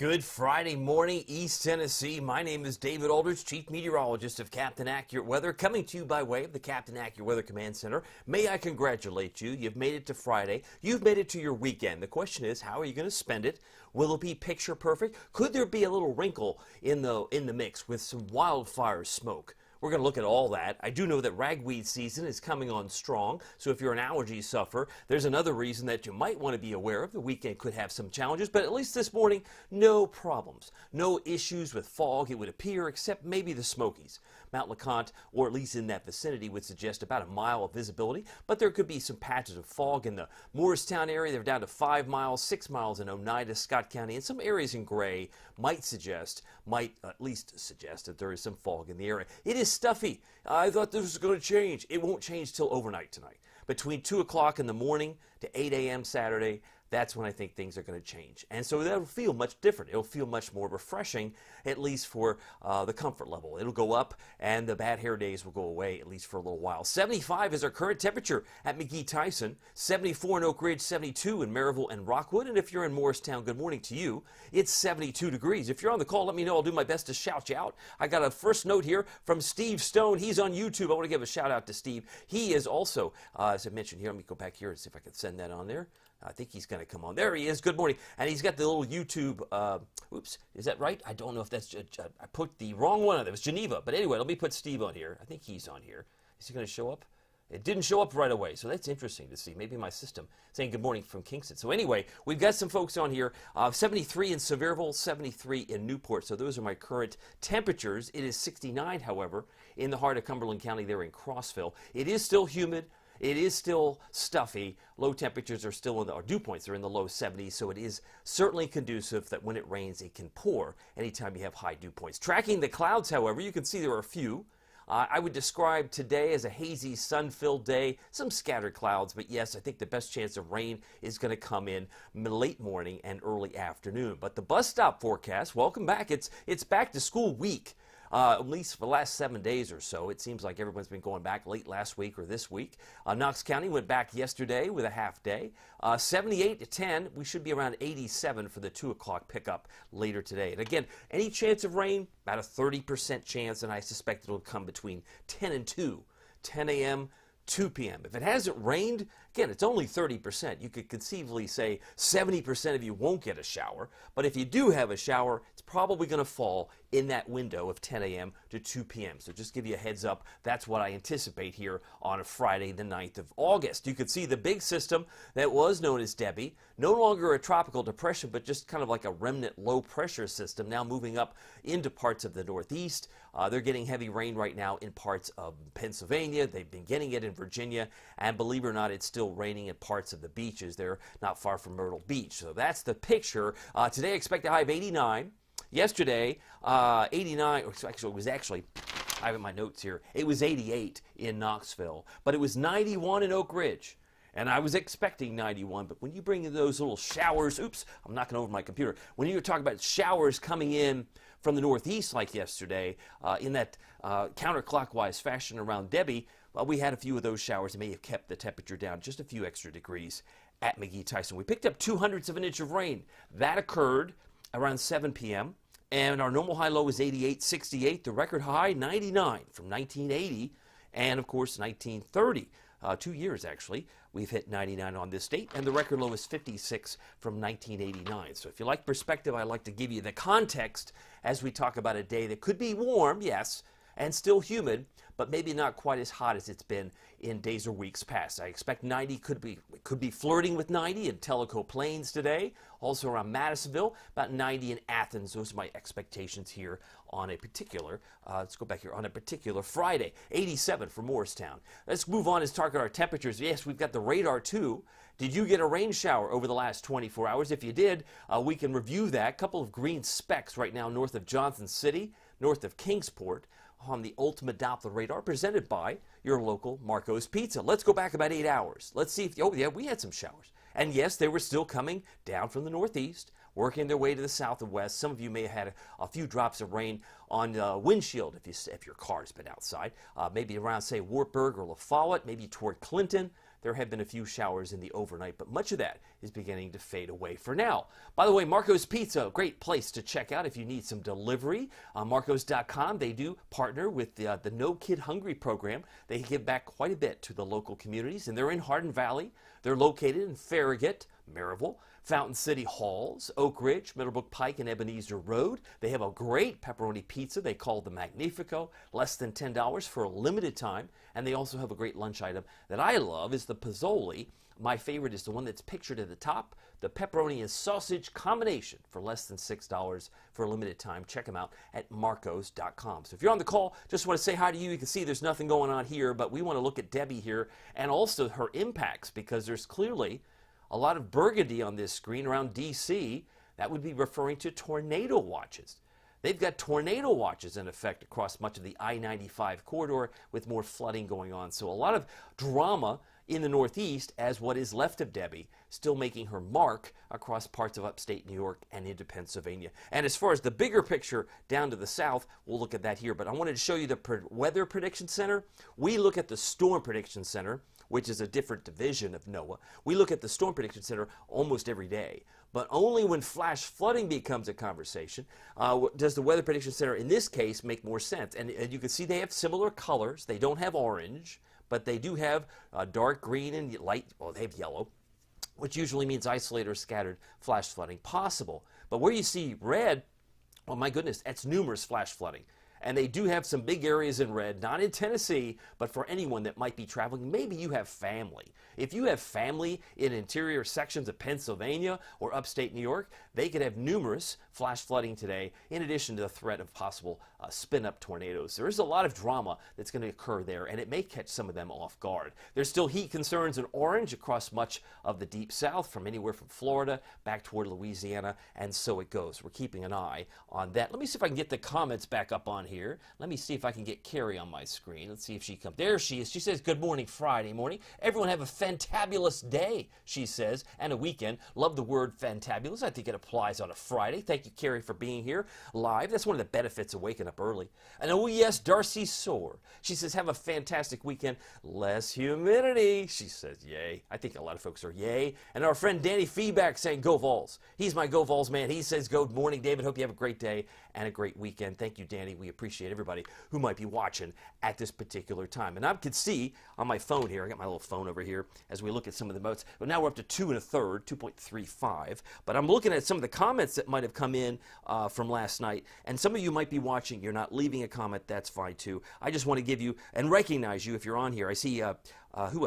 Good Friday morning, East Tennessee. My name is David Aldridge, Chief Meteorologist of Captain Accurate Weather, coming to you by way of the Captain Accurate Weather Command Center. May I congratulate you. You've made it to Friday. You've made it to your weekend. The question is, how are you going to spend it? Will it be picture perfect? Could there be a little wrinkle in the mix with some wildfire smoke? We're going to look at all that. I do know that ragweed season is coming on strong, so if you're an allergy sufferer, there's another reason that you might want to be aware of. The weekend could have some challenges, but at least this morning, no problems. No issues with fog, it would appear, except maybe the Smokies. Mount LeConte, or at least in that vicinity, would suggest about a mile of visibility, but there could be some patches of fog in the Morristown area. They're down to 5 miles, 6 miles in Oneida, Scott County, and some areas in gray might at least suggest that there is some fog in the area. It is stuffy. I thought this was going to change. It won't change till overnight tonight. Between 2 o'clock in the morning to 8 a.m. Saturday, that's when I think things are going to change. And so that'll feel much different. It'll feel much more refreshing, at least for the comfort level. It'll go up, and the bad hair days will go away, at least for a little while. 75 is our current temperature at McGee-Tyson, 74 in Oak Ridge, 72 in Maryville and Rockwood. And if you're in Morristown, good morning to you. It's 72 degrees. If you're on the call, let me know. I'll do my best to shout you out. I got a first note here from Steve Stone. He's on YouTube. I want to give a shout out to Steve. He is also, as I mentioned here, let me go back here and see if I can send that on there. I think he's going to come on. There he is. Good morning. And he's got the little YouTube, oops, is that right? I don't know if that's, I put the wrong one on there. It was Geneva. But anyway, let me put Steve on here. I think he's on here. Is he going to show up? It didn't show up right away, so that's interesting to see. Maybe my system saying good morning from Kingston. So anyway, we've got some folks on here. 73 in Sevierville, 73 in Newport. So those are my current temperatures. It is 69, however, in the heart of Cumberland County there in Crossville. It is still humid. It is still stuffy. Low temperatures are still in or dew points are in the low 70s, so it is certainly conducive that when it rains, it can pour anytime you have high dew points. Tracking the clouds, however, you can see there are a few. I would describe today as a hazy, sun-filled day, some scattered clouds, but yes, I think the best chance of rain is going to come in late morning and early afternoon. But the bus stop forecast, welcome back. It's back to school week. At least for the last 7 days or so. It seems like everyone's been going back late last week or this week. Knox County went back yesterday with a half day. 78 to 10. We should be around 87 for the 2 o'clock pickup later today. And again, any chance of rain? About a 30% chance, and I suspect it'll come between 10 and 2, 10 a.m., 2 p.m. If it hasn't rained, again, it's only 30%. You could conceivably say 70% of you won't get a shower. But if you do have a shower, it's probably going to fall in that window of 10 a.m. to 2 p.m. So just give you a heads up. That's what I anticipate here on a Friday, the 9th of August. You could see the big system that was known as Debbie, no longer a tropical depression, but just kind of like a remnant low pressure system, now moving up into parts of the Northeast. They're getting heavy rain right now in parts of Pennsylvania. They've been getting it in Virginia. And believe it or not, it's still raining in parts of the beaches. They're not far from Myrtle Beach. So that's the picture. Today, I expect a high of 89. Yesterday, 89, actually, it was actually, I have in my notes here, it was 88 in Knoxville, but it was 91 in Oak Ridge. And I was expecting 91, but when you bring in those little showers, oops, I'm knocking over my computer. When you talk about showers coming in from the Northeast like yesterday, in that counterclockwise fashion around Debbie, well, we had a few of those showers that may have kept the temperature down just a few extra degrees at McGee-Tyson. We picked up 0.02 of an inch of rain. That occurred around 7 p.m., and our normal high-low is 88, 68. The record high, 99 from 1980, and, of course, 1930. 2 years, actually, we've hit 99 on this date, and the record low is 56 from 1989. So if you like perspective, I like to give you the context as we talk about a day that could be warm, yes, and still humid, but maybe not quite as hot as it's been in days or weeks past. I expect 90 could be flirting with 90 in Tellico Plains today, also around Madisonville, about 90 in Athens. Those are my expectations here on a particular, let's go back here, on a particular Friday. 87 for Morristown. Let's move on and target our temperatures. Yes, we've got the radar too. Did you get a rain shower over the last 24 hours? If you did, we can review that. A couple of green specks right now north of Johnson City, north of Kingsport, on the Ultimate Doppler radar presented by your local Marco's Pizza. Let's go back about 8 hours. Let's see if, oh yeah, we had some showers. And yes, they were still coming down from the northeast, working their way to the south and west. Some of you may have had a few drops of rain on the windshield if your car's been outside. Maybe around, say, Wartburg or La Follette, maybe toward Clinton. There have been a few showers in the overnight, but much of that is beginning to fade away for now. By the way, Marco's Pizza, a great place to check out if you need some delivery. Marcos.com, they do partner with the No Kid Hungry program. They give back quite a bit to the local communities, and they're in Hardin Valley. They're located in Farragut, Maryville, Fountain City Halls, Oak Ridge, Middlebrook Pike, and Ebenezer Road. They have a great pepperoni pizza they call the Magnifico, less than $10 for a limited time. And they also have a great lunch item that I love is the Pozzoli. My favorite is the one that's pictured at the top, the pepperoni and sausage combination for less than $6 for a limited time. Check them out at marcos.com. So if you're on the call, just want to say hi to you. You can see there's nothing going on here, but we want to look at Debbie here and also her impacts, because there's clearly a lot of burgundy on this screen around D.C. That would be referring to tornado watches. They've got tornado watches in effect across much of the I-95 corridor with more flooding going on. So a lot of drama in the Northeast as what is left of Debbie still making her mark across parts of upstate New York and into Pennsylvania. And as far as the bigger picture down to the south, we'll look at that here. But I wanted to show you the Weather Prediction Center. We look at the Storm Prediction Center, which is a different division of NOAA. We look at the Storm Prediction Center almost every day, but only when flash flooding becomes a conversation does the Weather Prediction Center, in this case, make more sense. And you can see they have similar colors. They don't have orange, but they do have dark green and light, well, they have yellow, which usually means isolated or scattered flash flooding possible. But where you see red, oh my goodness, that's numerous flash flooding. And they do have some big areas in red, not in Tennessee, but for anyone that might be traveling. Maybe you have family. If you have family in interior sections of Pennsylvania or upstate New York, they could have numerous flash flooding today, in addition to the threat of possible spin-up tornadoes. There is a lot of drama that's going to occur there, and it may catch some of them off guard. There's still heat concerns in orange across much of the deep south, from anywhere from Florida back toward Louisiana, and so it goes. We're keeping an eye on that. Let me see if I can get the comments back up on here. Let me see if I can get Carrie on my screen. Let's see if she comes. There she is. She says, good morning, Friday morning. Everyone have a fantabulous day, she says, and a weekend. Love the word fantabulous. I think it applies on a Friday. Thank you, Carrie, for being here live. That's one of the benefits of waking up early. And oh yes, Darcy Soar. She says, have a fantastic weekend. Less humidity. She says, yay. I think a lot of folks are yay. And our friend Danny Feedback saying, go Vols. He's my Go Vols man. He says, good morning, David. Hope you have a great day and a great weekend. Thank you, Danny. We appreciate everybody who might be watching at this particular time. And I can see on my phone here, I got my little phone over here as we look at some of the votes. But now we're up to 2 1/3, 2.35. But I'm looking at some of the comments that might have come in from last night. And some of you might be watching. You're not leaving a comment. That's fine too. I just want to give you and recognize you if you're on here. I see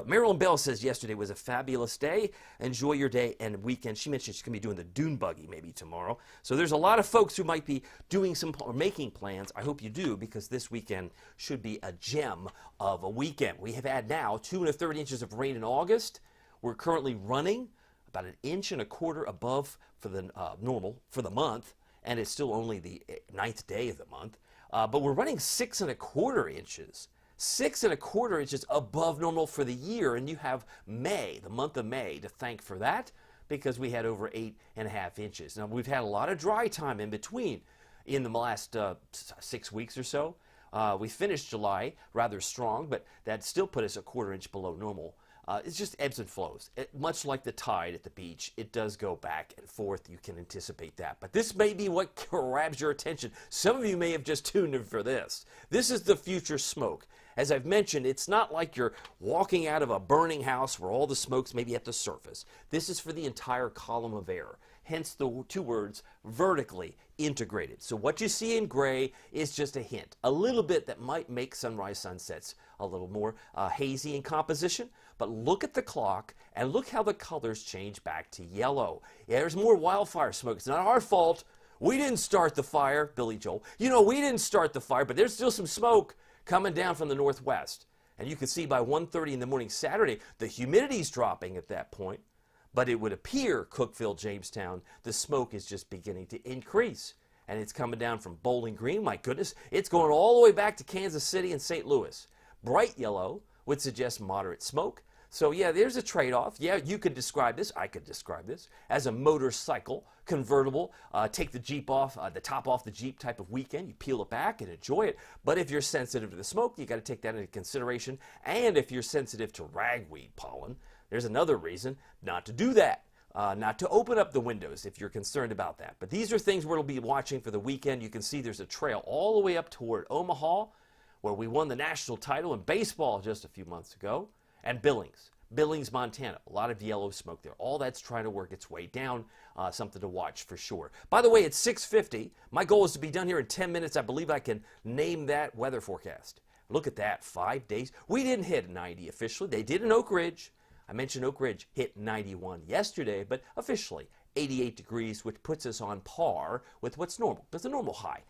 Marilyn Bell says yesterday was a fabulous day. Enjoy your day and weekend. She mentioned she's going to be doing the dune buggy maybe tomorrow. So there's a lot of folks who might be doing some or making plans. I hope you do, because this weekend should be a gem of a weekend. We have had now 2 1/3 inches of rain in August. We're currently running about 1.25 inches above for the normal for the month, and it's still only the 9th day of the month. But we're running 6 1/4 inches. 6 1/4 inches above normal for the year, and you have May, the month of May, to thank for that, because we had over 8.5 inches. Now, we've had a lot of dry time in between in the last 6 weeks or so. We finished July rather strong, but that still put us 1/4 inch below normal. It's just ebbs and flows. Much like the tide at the beach, it does go back and forth. You can anticipate that. But this may be what grabs your attention. Some of you may have just tuned in for this. This is the future smoke. As I've mentioned, it's not like you're walking out of a burning house where all the smoke's maybe at the surface. This is for the entire column of air. Hence the 2 words, vertically integrated. So what you see in gray is just a hint, a little bit that might make sunrise sunsets a little more hazy in composition. But look at the clock and look how the colors change back to yellow. Yeah, there's more wildfire smoke. It's not our fault. We didn't start the fire, Billy Joel. You know, we didn't start the fire, but there's still some smoke coming down from the northwest. And you can see by 1:30 in the morning Saturday, the humidity's dropping at that point. But it would appear, Cookeville, Jamestown, the smoke is just beginning to increase. And it's coming down from Bowling Green. My goodness, it's going all the way back to Kansas City and St. Louis. Bright yellow would suggest moderate smoke. So yeah, there's a trade-off. Yeah, you could describe this, I could describe this as a motorcycle convertible. Take the Jeep off, the top off the Jeep type of weekend. You peel it back and enjoy it. But if you're sensitive to the smoke, you got to take that into consideration. And if you're sensitive to ragweed pollen, there's another reason not to do that. Not to open up the windows if you're concerned about that. But these are things we'll be watching for the weekend. You can see there's a trail all the way up toward Omaha, where we won the national title in baseball just a few months ago, and Billings, Montana. A lot of yellow smoke there. All that's trying to work its way down. Something to watch for sure. By the way, it's 6:50. My goal is to be done here in 10 minutes. I believe I can name that weather forecast. Look at that, 5 days. We didn't hit 90 officially. They did in Oak Ridge. I mentioned Oak Ridge hit 91 yesterday, but officially 88 degrees, which puts us on par with what's normal. Because the normal high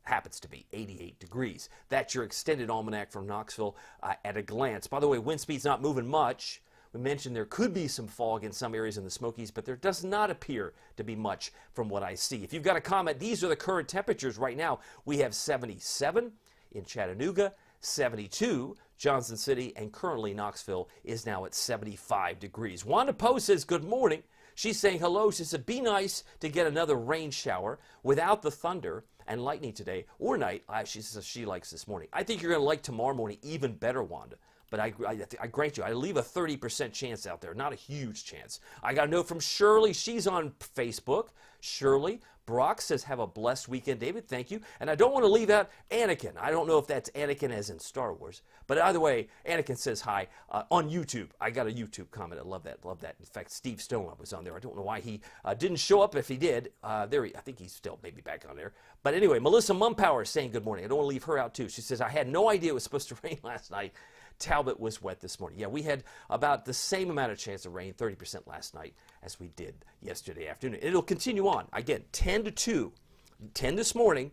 happens to be 88 degrees. That's your extended almanac from Knoxville at a glance. By the way, wind speed's not moving much. We mentioned there could be some fog in some areas in the Smokies, but there does not appear to be much from what I see. If you've got a comment, these are the current temperatures right now. We have 77 in Chattanooga, 72 Johnson City, and currently Knoxville is now at 75 degrees. Wanda Poe says good morning. She's saying hello. She said, be nice to get another rain shower without the thunder and lightning today or night. She says she likes this morning. I think you're going to like tomorrow morning even better, Wanda. But I grant you, I leave a 30% chance out there, not a huge chance. I got a note from Shirley. She's on Facebook. Shirley, Brock says, have a blessed weekend, David. Thank you. And I don't want to leave out Anakin. I don't know if that's Anakin as in Star Wars. But either way, Anakin says hi on YouTube. I got a YouTube comment. I love that. Love that. In fact, Steve Stone was on there. I don't know why he didn't show up. If he did, I think he's still maybe back on there. But anyway, Melissa Mumpower is saying good morning. I don't want to leave her out, too. She says, I had no idea it was supposed to rain last night. Talbot was wet this morning. Yeah, we had about the same amount of chance of rain, 30% last night, as we did yesterday afternoon. It'll continue on. Again, 10 to 2, 10 this morning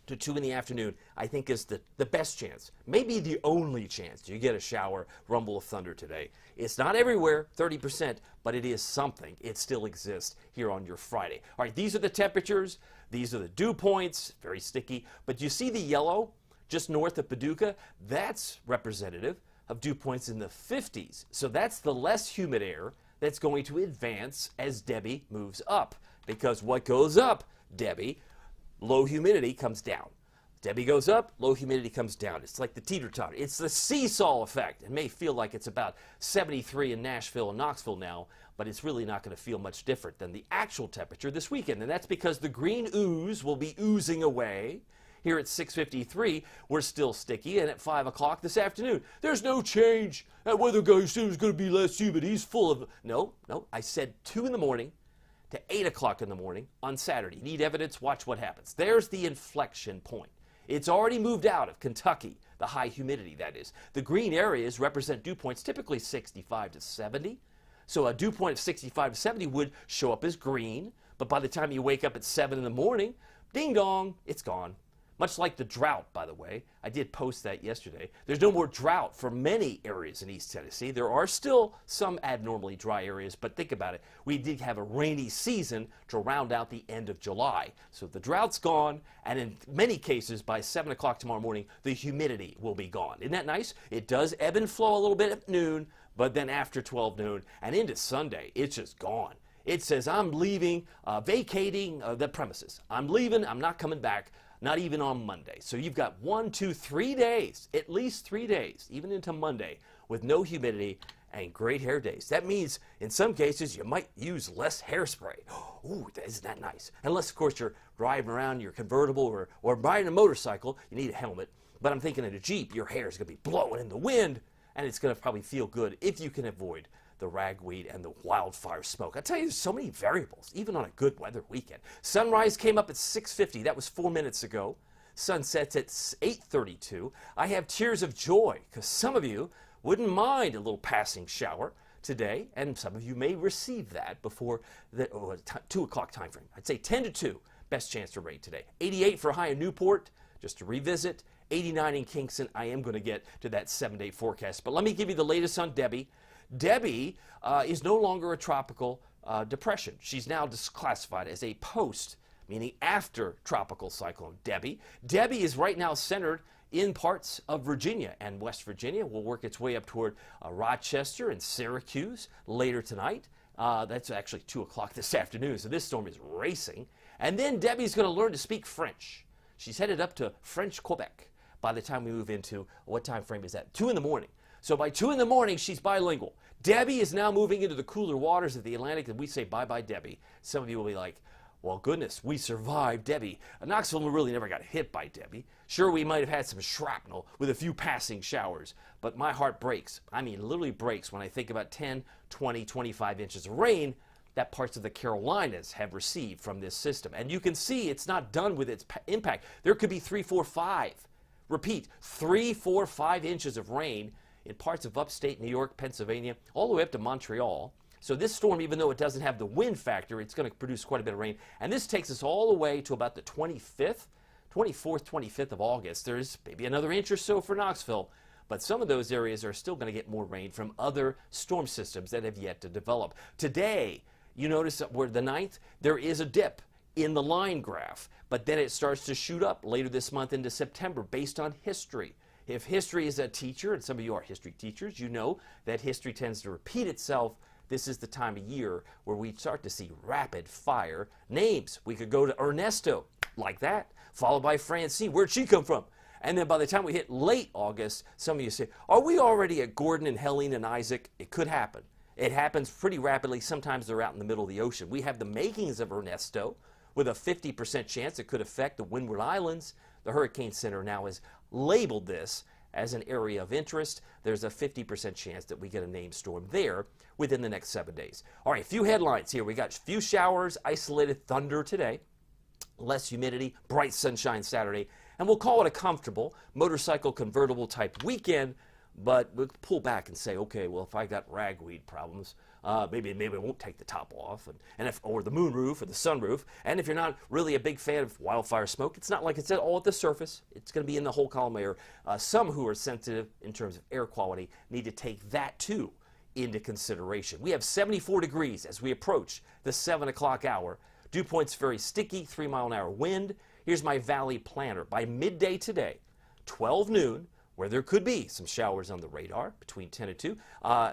to 2 in the afternoon, I think is the best chance, maybe the only chance you get a shower, rumble of thunder today. It's not everywhere, 30%, but it is something. It still exists here on your Friday. All right, these are the temperatures. These are the dew points, very sticky. But you see the yellow? Just north of Paducah, that's representative of dew points in the 50s. So that's the less humid air that's going to advance as Debbie moves up. Because what goes up, Debbie, low humidity comes down. Debbie goes up, low humidity comes down. It's like the teeter-totter. It's the seesaw effect. It may feel like it's about 73 in Nashville and Knoxville now, but it's really not going to feel much different than the actual temperature this weekend. And that's because the green ooze will be oozing away. Here at 6:53, we're still sticky, and at 5 o'clock this afternoon, there's no change. That weather guy said it's going to be less humid. He's full of... No, I said 2 in the morning to 8 o'clock in the morning on Saturday. Need evidence? Watch what happens. There's the inflection point. It's already moved out of Kentucky, the high humidity, that is. The green areas represent dew points typically 65 to 70. So a dew point of 65 to 70 would show up as green, but by the time you wake up at 7 in the morning, ding dong, it's gone. Much like the drought, by the way. I did post that yesterday. There's no more drought for many areas in East Tennessee. There are still some abnormally dry areas, but think about it. We did have a rainy season to round out the end of July. So the drought's gone, and in many cases, by 7 o'clock tomorrow morning, the humidity will be gone. Isn't that nice? It does ebb and flow a little bit at noon, but then after 12 noon and into Sunday, it's just gone. It says, I'm leaving, vacating the premises. I'm leaving, I'm not coming back. Not even on Monday. So you've got 1, 2, 3 days, at least 3 days, even into Monday, with no humidity and great hair days. That means in some cases you might use less hairspray. Ooh, isn't that nice? Unless, of course, you're driving around your convertible or riding a motorcycle, you need a helmet. But I'm thinking in a Jeep, your hair is going to be blowing in the wind, and it's going to probably feel good if you can avoid the ragweed and the wildfire smoke. I tell you, there's so many variables, even on a good weather weekend. Sunrise came up at 6:50. That was 4 minutes ago. Sunsets at 8:32. I have tears of joy because some of you wouldn't mind a little passing shower today, and some of you may receive that before the 2 o'clock time frame. I'd say 10 to 2, best chance for rain today. 88 for a high in Newport, just to revisit. 89 in Kingston. I am going to get to that 7-day forecast. But let me give you the latest on Debbie. Debbie is no longer a tropical depression. She's now classified as a post, meaning after tropical cyclone Debbie. Debbie is right now centered in parts of Virginia and West Virginia. Will work its way up toward Rochester and Syracuse later tonight. That's actually 2 o'clock this afternoon, so this storm is racing. And then Debbie's going to learn to speak French. She's headed up to French Quebec by the time we move into, what time frame is that? 2 in the morning. So by 2 in the morning, she's bilingual. Debbie is now moving into the cooler waters of the Atlantic, and we say bye-bye, Debbie. Some of you will be like, well, goodness, we survived Debbie. Knoxville really never got hit by Debbie. Sure, we might have had some shrapnel with a few passing showers, but my heart breaks. I mean, literally breaks when I think about 10, 20, 25 inches of rain that parts of the Carolinas have received from this system. And you can see it's not done with its impact. There could be 3, 4, 5. Repeat, 3, 4, 5 inches of rain in parts of upstate New York, Pennsylvania, all the way up to Montreal. So this storm, even though it doesn't have the wind factor, it's going to produce quite a bit of rain. And this takes us all the way to about the 24th, 25th of August. There's maybe another inch or so for Knoxville, but some of those areas are still going to get more rain from other storm systems that have yet to develop. Today, you notice that where the 9th, there is a dip in the line graph, but then it starts to shoot up later this month into September based on history. If history is a teacher, and some of you are history teachers, you know that history tends to repeat itself. This is the time of year where we start to see rapid fire names. We could go to Ernesto, like that, followed by Francine. Where'd she come from? And then by the time we hit late August, some of you say, are we already at Gordon and Helene and Isaac? It could happen. It happens pretty rapidly. Sometimes they're out in the middle of the ocean. We have the makings of Ernesto with a 50% chance it could affect the Windward Islands. The Hurricane Center now has labeled this as an area of interest. There's a 50% chance that we get a named storm there within the next 7 days. All right, a few headlines here. We got a few showers, isolated thunder today, less humidity, bright sunshine Saturday, and we'll call it a comfortable motorcycle convertible type weekend, but we'll pull back and say, okay, well, if I got ragweed problems, maybe I won't take the top off, or the moonroof or the sunroof. And if you're not really a big fan of wildfire smoke, it's not like it's all at the surface. It's going to be in the whole column air. Some who are sensitive in terms of air quality need to take that too into consideration. We have 74 degrees as we approach the 7 o'clock hour. Dew point's very sticky, 3-mile-an-hour wind. Here's my valley planner. By midday today, 12 noon, where there could be some showers on the radar between 10 and 2,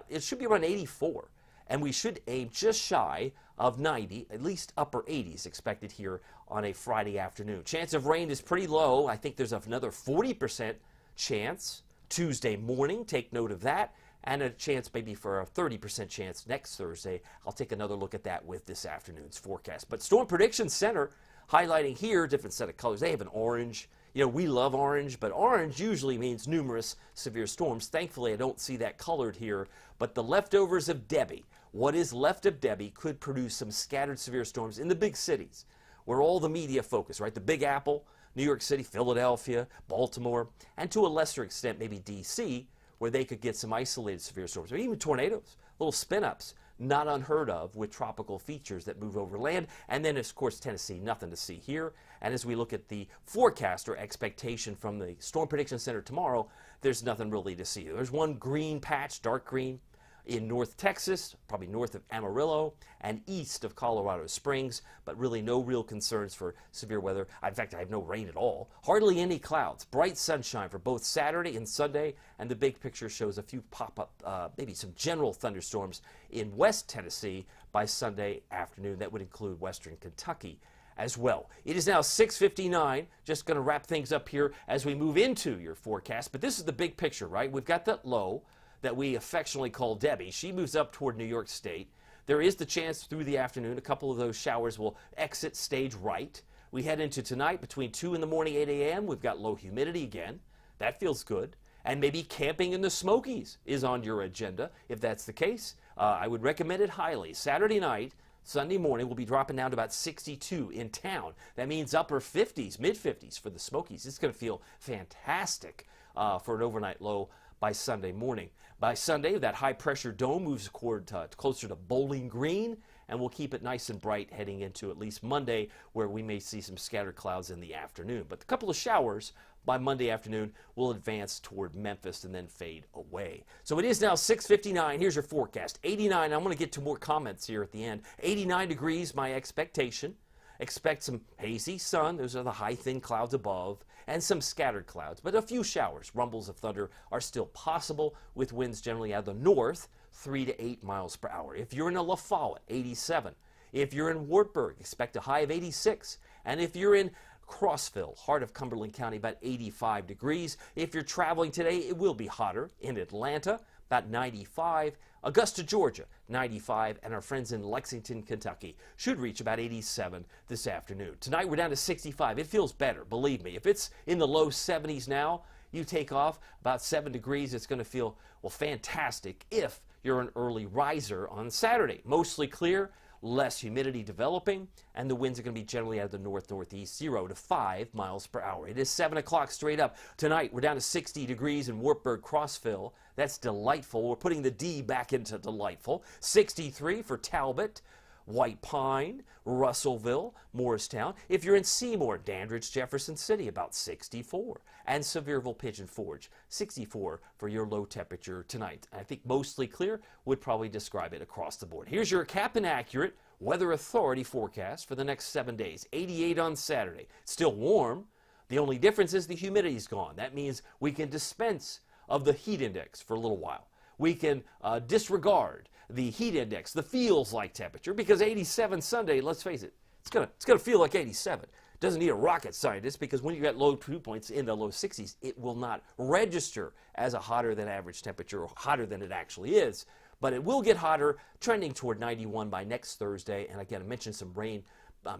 it should be around 84. And we should aim just shy of 90, at least upper 80s expected here on a Friday afternoon. Chance of rain is pretty low. I think there's another 40% chance Tuesday morning. Take note of that. And a chance maybe for a 30% chance next Thursday. I'll take another look at that with this afternoon's forecast. But Storm Prediction Center highlighting here, different set of colors. They have an orange. You know, we love orange, but orange usually means numerous severe storms. Thankfully, I don't see that colored here. But the leftovers of Debbie, what is left of Debbie, could produce some scattered severe storms in the big cities where all the media focus, right? The Big Apple, New York City, Philadelphia, Baltimore, and to a lesser extent, maybe D.C., where they could get some isolated severe storms, or even tornadoes, little spin-ups, not unheard of with tropical features that move over land. And then, of course, Tennessee, nothing to see here. And as we look at the forecast or expectation from the Storm Prediction Center tomorrow, there's nothing really to see. There's one green patch, dark green, in North Texas, probably north of Amarillo, and east of Colorado Springs, but really no real concerns for severe weather. In fact, I have no rain at all. Hardly any clouds. Bright sunshine for both Saturday and Sunday, and the big picture shows a few pop-up, maybe some general thunderstorms in West Tennessee by Sunday afternoon. That would include western Kentucky as well. It is now 6:59. Just going to wrap things up here as we move into your forecast, but this is the big picture, right? We've got that low that we affectionately call Debbie. She moves up toward New York State. There is the chance through the afternoon a couple of those showers will exit stage right. We head into tonight between 2 in the morning, 8 a.m. We've got low humidity again. That feels good. And maybe camping in the Smokies is on your agenda. If that's the case, I would recommend it highly. Saturday night, Sunday morning, we'll be dropping down to about 62 in town. That means upper 50s, mid 50s for the Smokies. It's going to feel fantastic for an overnight low by Sunday morning. By Sunday, that high-pressure dome moves closer to Bowling Green, and we'll keep it nice and bright heading into at least Monday, where we may see some scattered clouds in the afternoon. But a couple of showers by Monday afternoon will advance toward Memphis and then fade away. So it is now 6:59. Here's your forecast. 89. I'm going to get to more comments here at the end. 89 degrees, my expectation. Expect some hazy sun. Those are the high, thin clouds above. and some scattered clouds, but a few showers. Rumbles of thunder are still possible with winds generally out of the north, 3 to 8 miles per hour. If you're in La Follette, 87. If you're in Wartburg, expect a high of 86. And if you're in Crossville, heart of Cumberland County, about 85 degrees. If you're traveling today, it will be hotter. In Atlanta, about 95. Augusta, Georgia, 95. And our friends in Lexington, Kentucky, should reach about 87 this afternoon. Tonight, we're down to 65. It feels better, believe me. If it's in the low 70s now, you take off about 7 degrees, it's going to feel, well, fantastic if you're an early riser on Saturday. Mostly clear, less humidity developing, and the winds are going to be generally out of the north-northeast, 0 to 5 miles per hour. It is 7 o'clock straight up. Tonight, we're down to 60 degrees in Wartburg, Crossville. That's delightful. We're putting the D back into delightful. 63 for Talbot, White Pine, Russellville, Morristown. If you're in Seymour, Dandridge, Jefferson City, about 64. And Sevierville, Pigeon Forge, 64 for your low temperature tonight. I think mostly clear would probably describe it across the board. Here's your Captain Accurate Weather Authority forecast for the next 7 days. 88 on Saturday. Still warm. The only difference is the humidity's gone. That means we can dispense of the heat index for a little while. We can disregard the heat index, the feels like temperature, because 87 Sunday, let's face it, it's gonna feel like 87. Doesn't need a rocket scientist, because when you get low dew points in the low 60s, it will not register as a hotter than average temperature or hotter than it actually is. But it will get hotter, trending toward 91 by next Thursday. And again, I mentioned some rain,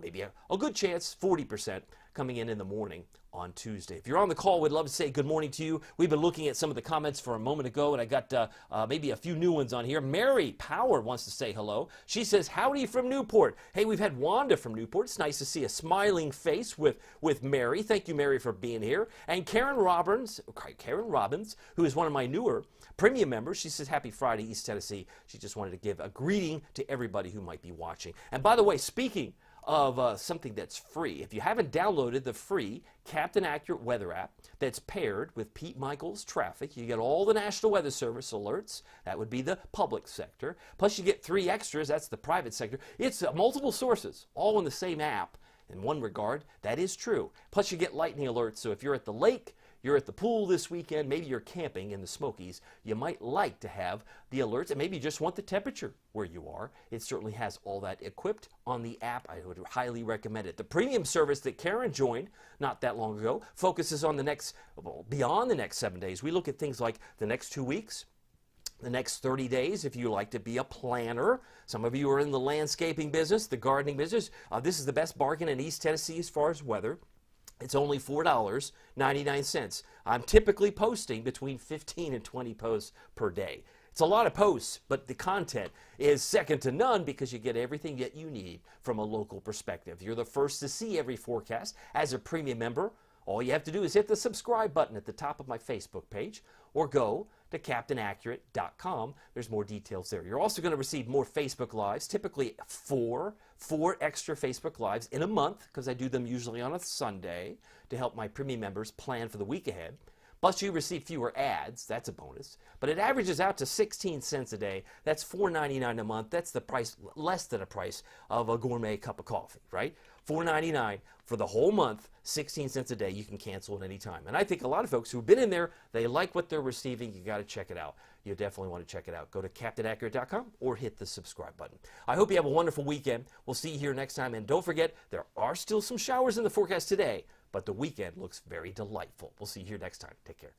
maybe a good chance, 40% coming in the morning on Tuesday. If you're on the call, we'd love to say good morning to you. We've been looking at some of the comments for a moment ago, and I got maybe a few new ones on here. Mary Power wants to say hello. She says, howdy from Newport. Hey, we've had Wanda from Newport. It's nice to see a smiling face with Mary. Thank you, Mary, for being here. And Karen Robbins, who is one of my newer premium members, she says, happy Friday, East Tennessee. She just wanted to give a greeting to everybody who might be watching. And by the way, speaking of something that's free, if you haven't downloaded the free Captain Accurate weather app that's paired with Pete Michaels Traffic, you get all the National Weather Service alerts. That would be the public sector. Plus you get 3 extras. That's the private sector. It's multiple sources, all in the same app. In one regard, that is true. Plus you get lightning alerts. So if you're at the lake, you're at the pool this weekend, maybe you're camping in the Smokies, you might like to have the alerts, and maybe you just want the temperature where you are. It certainly has all that equipped on the app. I would highly recommend it. The premium service that Karen joined not that long ago focuses on the next, well, beyond the next 7 days. We look at things like the next 2 weeks, the next 30 days, if you like to be a planner. Some of you are in the landscaping business, the gardening business. This is the best bargain in East Tennessee as far as weather. It's only $4.99. I'm typically posting between 15 and 20 posts per day. It's a lot of posts, but the content is second to none because you get everything that you need from a local perspective. You're the first to see every forecast as a premium member. All you have to do is hit the subscribe button at the top of my Facebook page or go to CaptainAccurate.com. There's more details there. You're also going to receive more Facebook Lives, typically four extra Facebook Lives in a month, because I do them usually on a Sunday to help my premium members plan for the week ahead. Plus, you receive fewer ads. That's a bonus. But it averages out to 16 cents a day. That's $4.99 a month. That's the price, less than a price of a gourmet cup of coffee, right? $4.99 for the whole month, 16 cents a day. You can cancel at any time. And I think a lot of folks who've been in there, they like what they're receiving. You got to check it out. You definitely want to check it out. Go to CaptainAccurate.com or hit the subscribe button. I hope you have a wonderful weekend. We'll see you here next time. And don't forget, there are still some showers in the forecast today, but the weekend looks very delightful. We'll see you here next time. Take care.